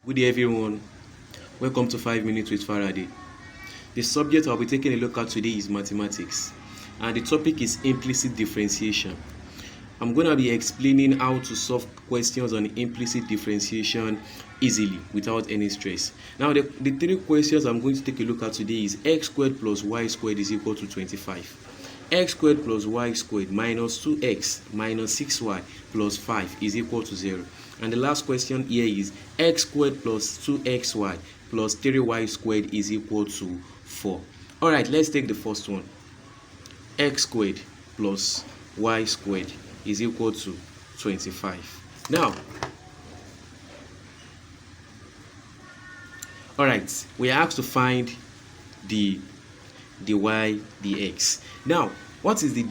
Good day, everyone. Welcome to 5 Minutes with Faraday. The subject I'll be taking a look at today is mathematics, and the topic is implicit differentiation. I'm going to be explaining how to solve questions on implicit differentiation easily without any stress. Now, the three questions I'm going to take a look at today is x squared plus y squared is equal to 25. X squared plus y squared minus 2x minus 6y plus 5 is equal to 0. And the last question here is x squared plus 2xy plus 3y squared is equal to 4. Alright, let's take the first one. X squared plus y squared is equal to 25. Now, alright, we are asked to find the y dx. Now, what is the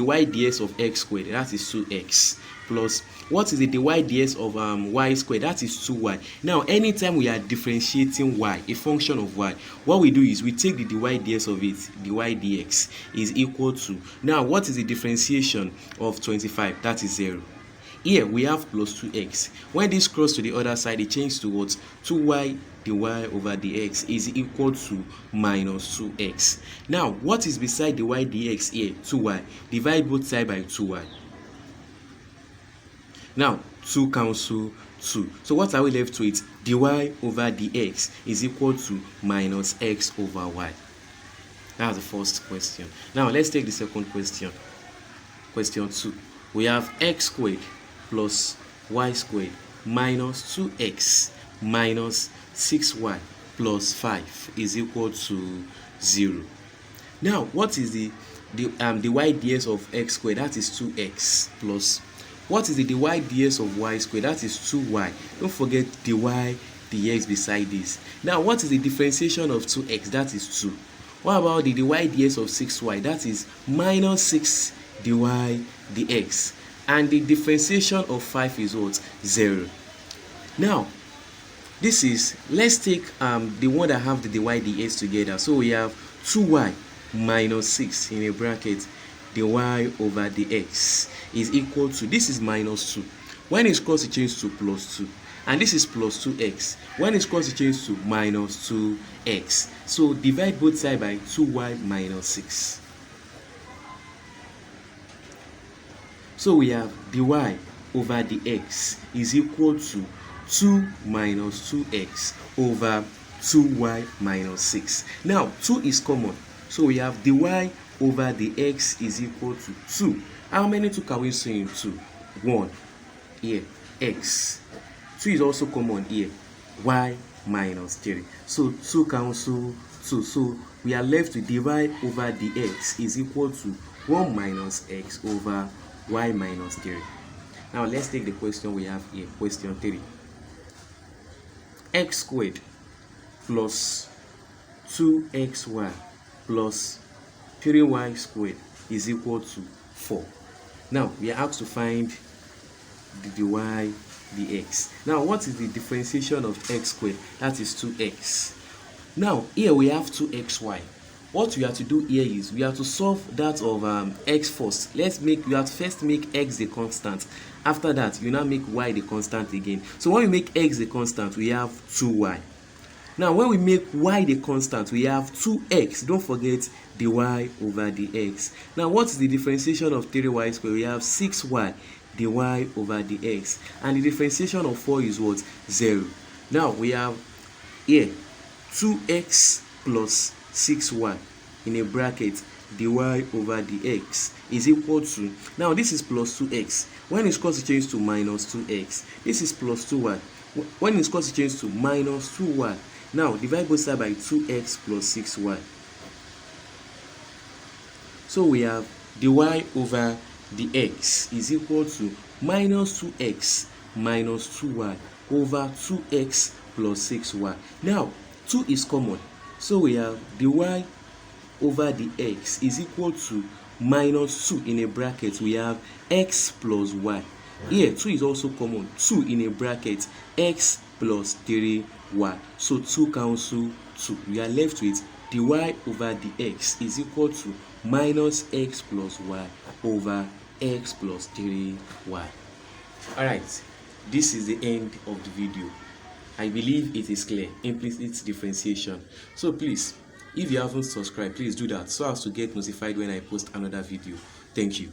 y ds of x squared? That is 2x plus what is the dy ds of y squared? That is 2y. Now, anytime we are differentiating y, a function of y, what we do is we take the dy ds of it, dy dx is equal to, now what is the differentiation of 25? That is 0. Here we have plus 2x. When this cross to the other side, it changes to what? 2y dy over dx is equal to minus 2x. Now, what is beside the y dx here? 2y. Divide both sides by 2y. Now, 2 cancel 2. So what are we left with? Dy over dx is equal to minus x over y. That's the first question. Now, let's take the second question. Question 2. We have x squared plus y squared minus 2x minus 6y plus 5 is equal to 0. Now, what is the y ds of x squared? That is 2x plus what is the dy ds of y squared? That is 2y. Don't forget dy dx beside this. Now, what is the differentiation of 2x? That is 2. What about the dy ds of 6y? That is minus 6 dy dx. And the differentiation of 5 is what? 0. Now, this is, let's take the one that have the dy dx together. So we have 2y minus 6 in a bracket dy over dx is equal to, this is minus 2. When it's crossed, it changes to plus 2. And this is plus 2x. When it's crossed, it changes to minus 2x. So divide both sides by 2y minus 6. So we have dy over dx is equal to 2 minus 2x over 2y minus 6. Now, 2 is common. So we have dy over dx is equal to 2. How many 2 can we see in 2? 1. Here, x. 2 is also common here. Y minus 3. So 2 cancel 2. So we are left with dy over dx is equal to 1 minus x over y minus 3. Now let's take the question we have here. Question 3. X squared plus 2xy plus 3y squared is equal to 4. Now we are asked to find the dy dx. Now, what is the differentiation of x squared? That is 2x. Now here we have 2xy. What we have to do here is we have to solve that of x first. You have to first make x the constant. After that, you now make y the constant again. So when we make x the constant, we have 2y. Now, when we make y the constant, we have 2x. Don't forget dy over dx. Now, what is the differentiation of 3y squared? We have 6y dy over dx. And the differentiation of 4 is what? 0. Now, we have here 2x plus 6y in a bracket dy over dx is equal to, now this is plus 2x. When it's crossed, it changes to minus 2x. This is plus 2y. When it's crossed, it changes to minus 2y. Now divide both sides by 2x plus 6y. So we have dy over dx is equal to minus 2x minus 2y over 2x plus 6y. Now 2 is common. So we have dy over dx is equal to minus 2 in a bracket. We have x plus y. Here 2 is also common. 2 in a bracket x plus 3y. So 2 cancel 2. We are left with dy over dx is equal to minus x plus y over x plus 3y. Alright, this is the end of the video. I believe it is clear. Implicit differentiation. So please, if you haven't subscribed, please do that so as to get notified when I post another video. Thank you.